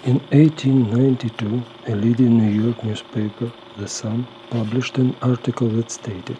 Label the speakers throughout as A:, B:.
A: In 1892, a leading New York newspaper, The Sun, published an article that stated,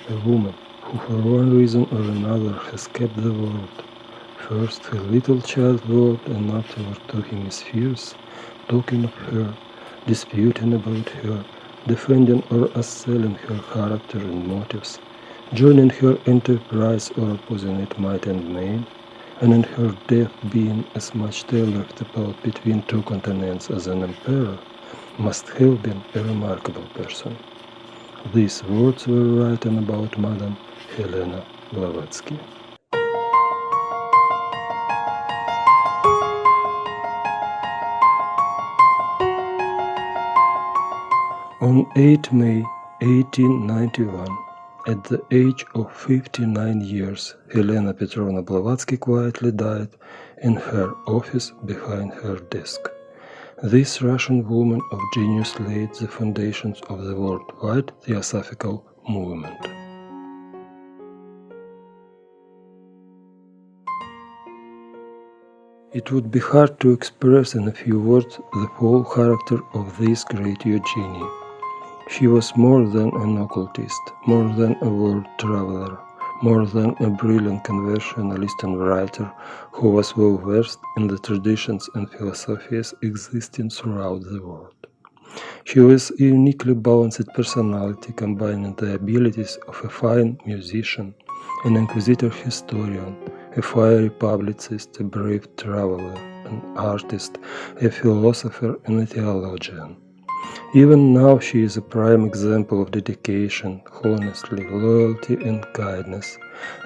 A: "A woman who for one reason or another has kept the word, first her little child word and afterward to him is fierce, talking of her, disputing about her, defending or assailling her character and motives, joining her enterprise or opposing it might and main, and in her death being as much tailored about between two continents as an emperor, must have been a remarkable person." These words were written about Madame Helena Blavatsky. On 8 May 1891, at the age of 59 years, Helena Petrovna Blavatsky quietly died in her office behind her desk. This Russian woman of genius laid the foundations of the worldwide Theosophical movement. It would be hard to express in a few words the whole character of this great Eugenie. She was more than an occultist, more than a world traveler, more than a brilliant conversationalist and writer who was well versed in the traditions and philosophies existing throughout the world. She was a uniquely balanced personality combining the abilities of a fine musician, an inquisitor historian, a fiery publicist, a brave traveler, an artist, a philosopher, and a theologian. Even now she is a prime example of dedication, honesty, loyalty, and kindness,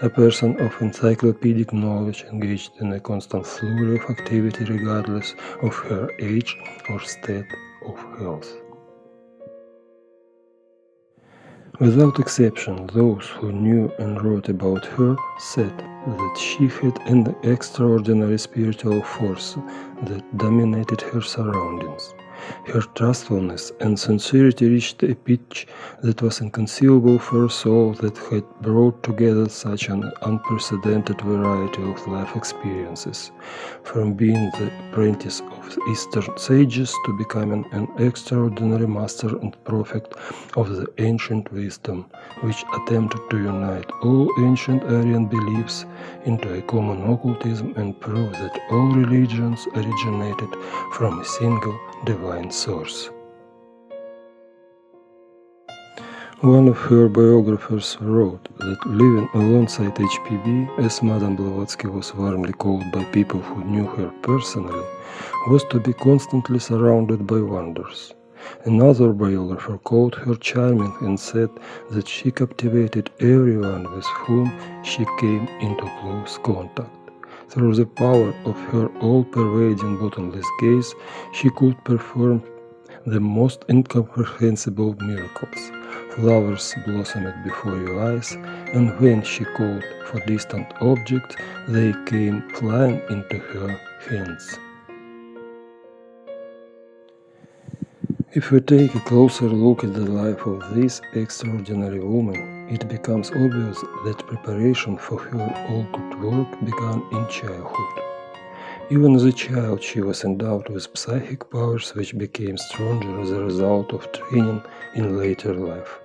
A: a person of encyclopedic knowledge engaged in a constant flurry of activity regardless of her age or state of health. Without exception, those who knew and wrote about her said that she had an extraordinary spiritual force that dominated her surroundings. Her trustfulness and sincerity reached a pitch that was inconceivable for a soul that had brought together such an unprecedented variety of life experiences, from being the apprentice of Eastern sages to becoming an extraordinary master and prophet of the ancient wisdom, which attempted to unite all ancient Aryan beliefs into a common occultism and prove that all religions originated from a single divine source. One of her biographers wrote that living alongside HPB, as Madame Blavatsky was warmly called by people who knew her personally, was to be constantly surrounded by wonders. Another biographer called her charming and said that she captivated everyone with whom she came into close contact. Through the power of her all-pervading bottomless gaze, she could perform the most incomprehensible miracles. Flowers blossomed before your eyes, and when she called for distant objects, they came flying into her hands. If we take a closer look at the life of this extraordinary woman, it becomes obvious that preparation for her all-good work began in childhood. Even as a child, she was endowed with psychic powers which became stronger as a result of training in later life.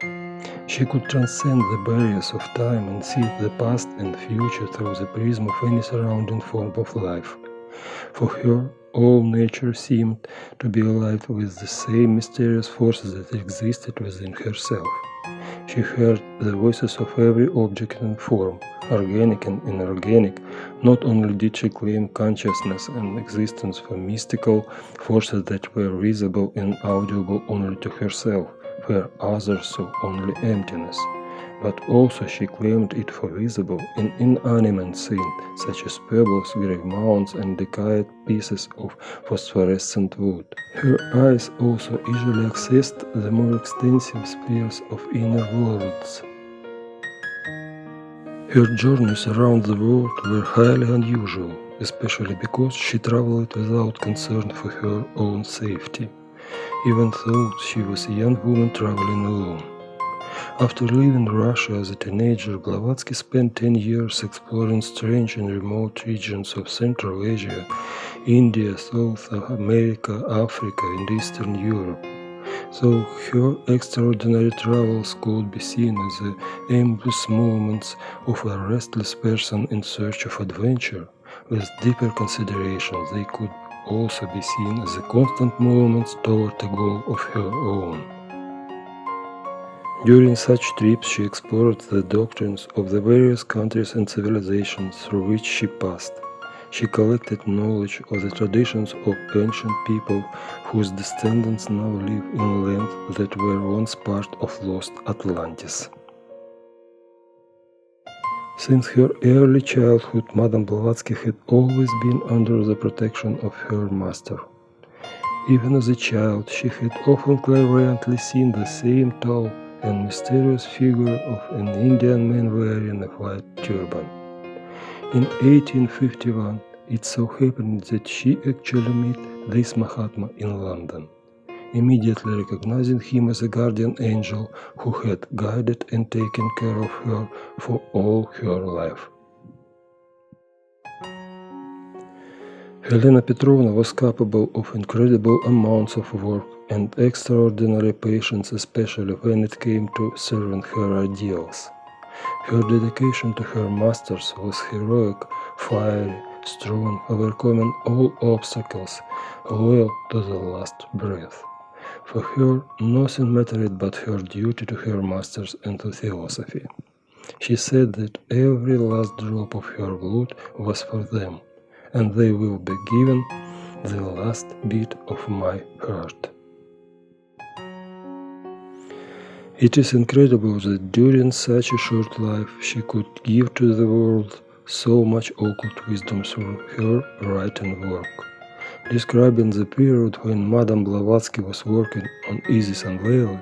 A: She could transcend the barriers of time and see the past and future through the prism of any surrounding form of life. For her, all nature seemed to be alive with the same mysterious forces that existed within herself. She heard the voices of every object and form, organic and inorganic. Not only did she claim consciousness and existence for mystical forces that were visible and audible only to herself, where others saw only emptiness, but also she claimed it for visible in inanimate scenes, such as pebbles, grave mounds, and decayed pieces of phosphorescent wood. Her eyes also easily accessed the more extensive spheres of inner worlds. Her journeys around the world were highly unusual, especially because she traveled without concern for her own safety, even though she was a young woman traveling alone. After leaving Russia as a teenager, Blavatsky spent 10 years exploring strange and remote regions of Central Asia, India, South America, Africa, and Eastern Europe. So her extraordinary travels could be seen as the aimless movements of a restless person in search of adventure. With deeper consideration, they could also be seen as the constant movements toward a goal of her own. During such trips, she explored the doctrines of the various countries and civilizations through which she passed. She collected knowledge of the traditions of ancient people whose descendants now live in lands that were once part of lost Atlantis. Since her early childhood, Madame Blavatsky had always been under the protection of her master. Even as a child, she had often clairvoyantly seen the same tall and mysterious figure of an Indian man wearing a white turban. In 1851, it so happened that she actually met this Mahatma in London, immediately recognizing him as a guardian angel who had guided and taken care of her for all her life. Helena Petrovna was capable of incredible amounts of work and extraordinary patience, especially when it came to serving her ideals. Her dedication to her masters was heroic, fiery, strong, overcoming all obstacles, loyal to the last breath. For her, nothing mattered but her duty to her masters and to theosophy. She said that every last drop of her blood was for them, and they will be given the last beat of my heart. It is incredible that during such a short life she could give to the world so much occult wisdom through her writing work. Describing the period when Madame Blavatsky was working on Isis Unveiled,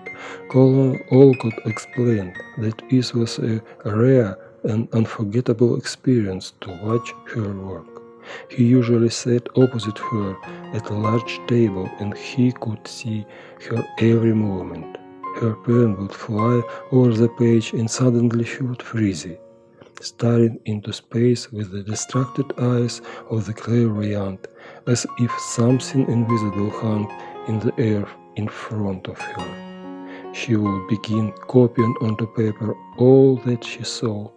A: Colonel Olcott explained that it was a rare and unforgettable experience to watch her work. He usually sat opposite her at a large table and he could see her every movement. Her pen would fly over the page and suddenly she would freeze, staring into space with the distracted eyes of the clairvoyant, as if something invisible hung in the air in front of her. She would begin copying onto paper all that she saw.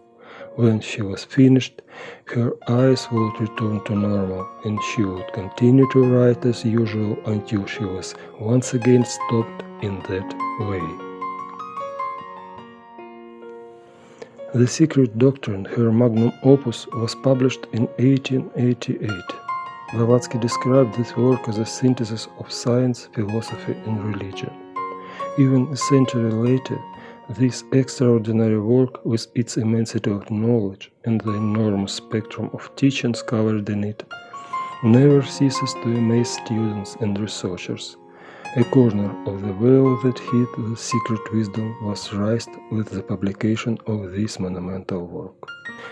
A: When she was finished, her eyes would return to normal, and she would continue to write as usual until she was once again stopped in that way. The Secret Doctrine, her magnum opus, was published in 1888. Blavatsky described this work as a synthesis of science, philosophy, and religion. Even a century later, this extraordinary work, with its immensity of knowledge and the enormous spectrum of teachings covered in it, never ceases to amaze students and researchers. A corner of the veil that hid the secret wisdom was raised with the publication of this monumental work.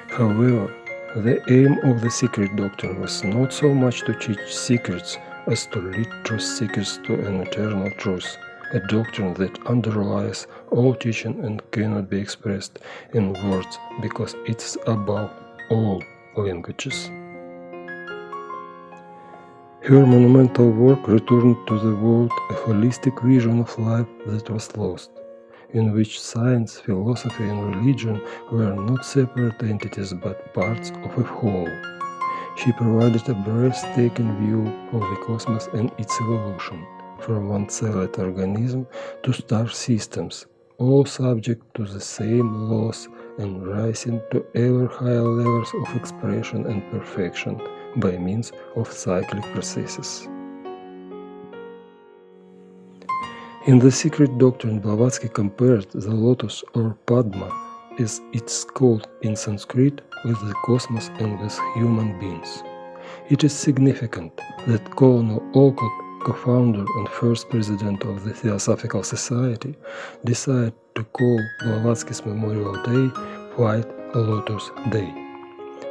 A: However, the aim of the Secret Doctrine was not so much to teach secrets as to lead truth seekers to an eternal truth, a doctrine that underlies all teaching and cannot be expressed in words because it is above all languages. Her monumental work returned to the world a holistic vision of life that was lost, in which science, philosophy, and religion were not separate entities but parts of a whole. She provided a breathtaking view of the cosmos and its evolution, from one-celled organism to star systems, all subject to the same laws and rising to ever higher levels of expression and perfection by means of cyclic processes. In the Secret Doctrine, Blavatsky compared the lotus or Padma, as it's called in Sanskrit, with the cosmos and with human beings. It is significant that Colonel Olcott, co-founder and first president of the Theosophical Society, decided to call Blavatsky's Memorial Day White Lotus Day.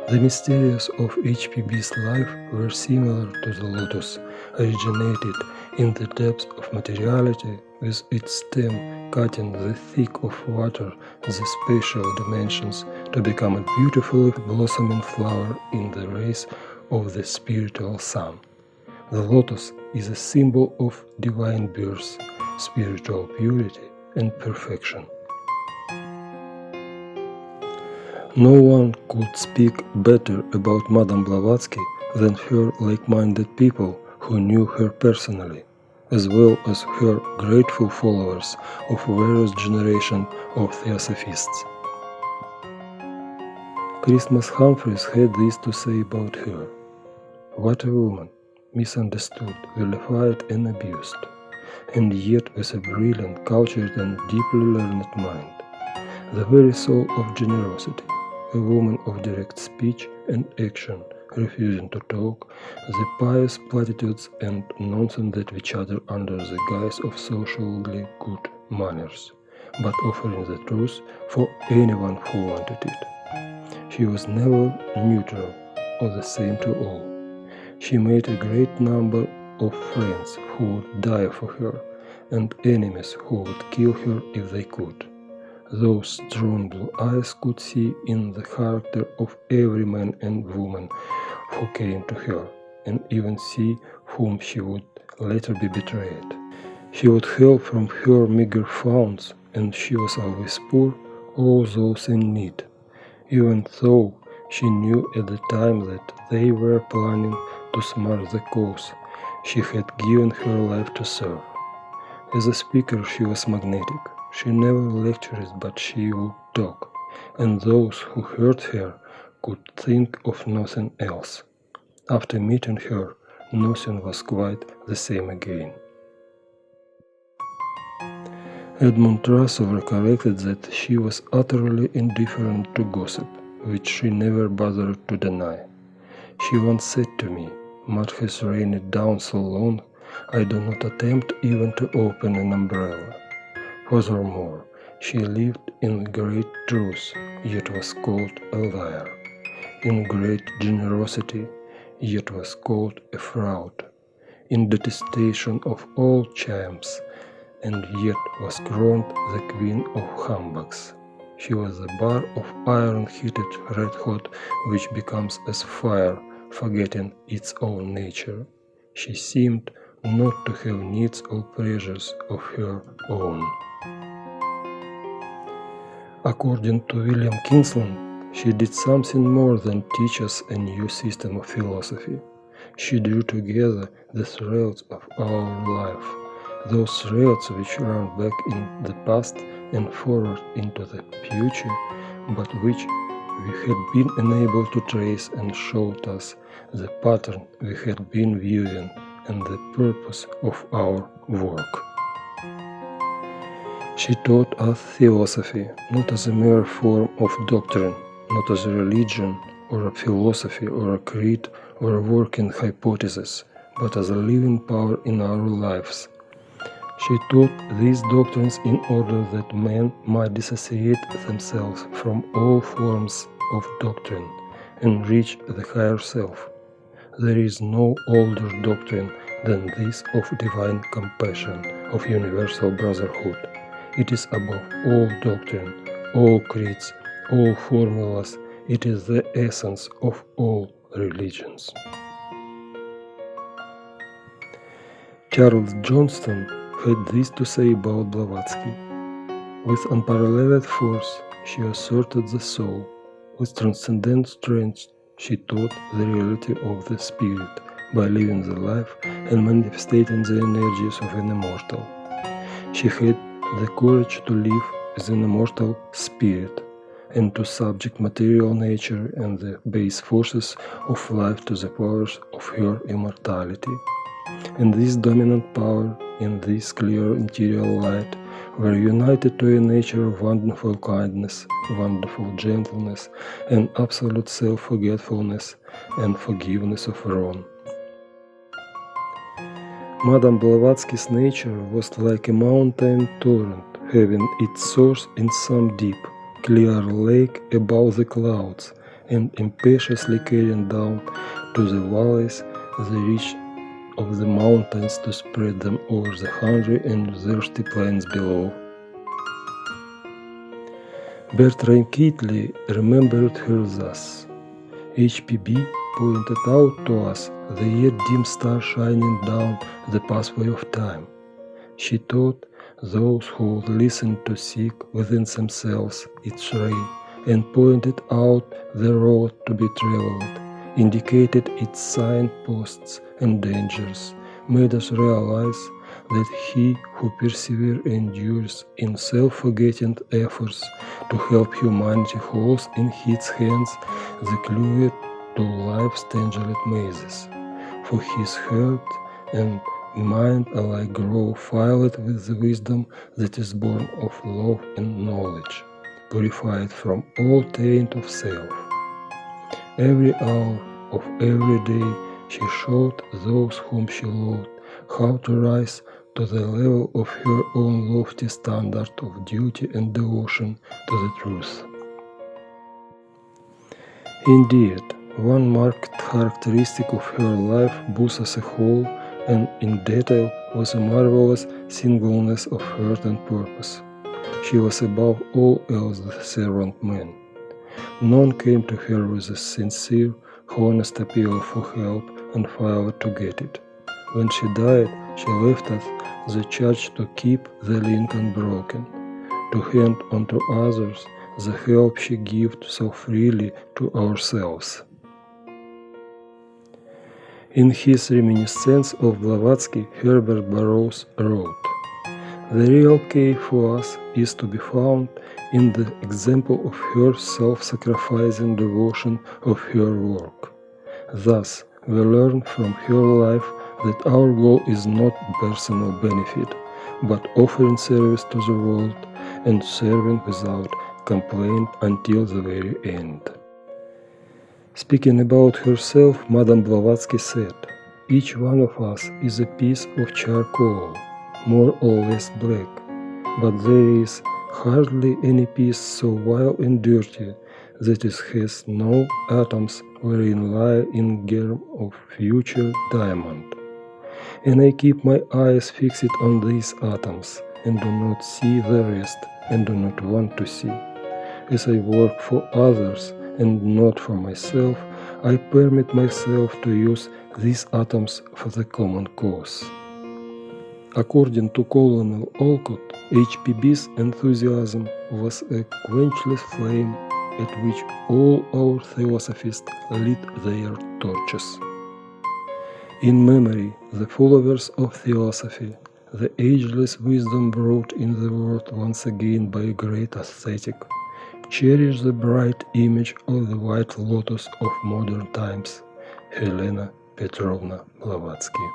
A: The mysteries of HPB's life were similar to the lotus, originated in the depths of materiality with its stem cutting the thick of water, the spatial dimensions, to become a beautifully blossoming flower in the rays of the spiritual sun. The lotus is a symbol of divine birth, spiritual purity, and perfection. No one could speak better about Madame Blavatsky than her like-minded people who knew her personally, as well as her grateful followers of various generations of Theosophists. Christmas Humphreys had this to say about her: "What a woman, misunderstood, vilified and abused, and yet with a brilliant, cultured and deeply learned mind. The very soul of generosity, a woman of direct speech and action, refusing to talk the pious platitudes and nonsense that we chatter under the guise of socially good manners, but offering the truth for anyone who wanted it. She was never neutral or the same to all. She made a great number of friends who would die for her, and enemies who would kill her if they could. Those strong blue eyes could see in the character of every man and woman who came to her, and even see whom she would later be betrayed. She would help from her meager funds, and she was always poor, all those in need, even though she knew at the time that they were planning to smash the cause she had given her life to serve. As a speaker she was magnetic. She never lectured, but she would talk, and those who heard her could think of nothing else. After meeting her, nothing was quite the same again." Edmund Russell recollected that she was utterly indifferent to gossip, which she never bothered to deny. She once said to me, "Mud has rained down so long, I do not attempt even to open an umbrella." Furthermore, she lived in great truth, yet was called a liar, in great generosity, yet was called a fraud, in detestation of all charms, and yet was crowned the queen of humbugs. She was a bar of iron heated red hot, which becomes as fire, forgetting its own nature. She seemed not to have needs or pleasures of her own. According to William Kinsland, she did something more than teach us a new system of philosophy. She drew together the threads of our life, those threads which run back in the past and forward into the future, but which we had been enabled to trace, and showed us the pattern we had been viewing and the purpose of our work. She taught us theosophy, not as a mere form of doctrine, not as a religion or a philosophy or a creed or a working hypothesis, but as a living power in our lives. She taught these doctrines in order that men might dissociate themselves from all forms of doctrine and reach the higher self. There is no older doctrine than this of divine compassion, of universal brotherhood. It is above all doctrine, all creeds, all formulas. It is the essence of all religions. Charles Johnston had this to say about Blavatsky: "With unparalleled force she asserted the soul. With transcendent strength she taught the reality of the spirit by living the life and manifesting the energies of an immortal. She had the courage to live as an immortal spirit and to subject material nature and the base forces of life to the powers of her immortality. And this dominant power and this clear interior light were united to a nature of wonderful kindness, wonderful gentleness, and absolute self-forgetfulness and forgiveness of wrong. Madame Blavatsky's nature was like a mountain torrent having its source in some deep, clear lake above the clouds and impetuously carrying down to the valleys the reach of the mountains to spread them over the hungry and thirsty plains below. Bertram Kitley remembered her thus. HPB pointed out to us the yet dim star shining down the pathway of time. She taught those who would listen to seek within themselves its ray, and pointed out the road to be traveled, indicated its signposts and dangers, made us realize that he who perseveres endures in self-forgetting efforts to help humanity holds in his hands the clue to life's tangled mazes. For his heart and mind alike grow filled with the wisdom that is born of love and knowledge, purified from all taint of self. Every hour of every day she showed those whom she loved how to rise to the level of her own lofty standard of duty and devotion to the truth. Indeed, one marked characteristic of her life, both as a whole and in detail, was a marvelous singleness of heart and purpose. She was above all else the servant man. None came to her with a sincere, honest appeal for help and failed to get it. When she died, she left us the charge to keep the link unbroken, to hand on to others the help she gave so freely to ourselves. In his reminiscence of Blavatsky, Herbert Burroughs wrote, "The real key for us is to be found in the example of her self-sacrificing devotion of her work. Thus, we learn from her life that our goal is not personal benefit, but offering service to the world and serving without complaint until the very end." Speaking about herself, Madame Blavatsky said, "Each one of us is a piece of charcoal, more or less black, but there is hardly any piece so vile and dirty that it has no atoms wherein lie in germ of future diamond. And I keep my eyes fixed on these atoms, and do not see the rest, and do not want to see. As I work for others and not for myself, I permit myself to use these atoms for the common cause." According to Colonel Olcott, HPB's enthusiasm was a quenchless flame at which all our Theosophists lit their torches. In memory, the followers of Theosophy, the ageless wisdom brought in the world once again by a great ascetic, cherish the bright image of the White Lotus of modern times, Helena Petrovna Blavatsky.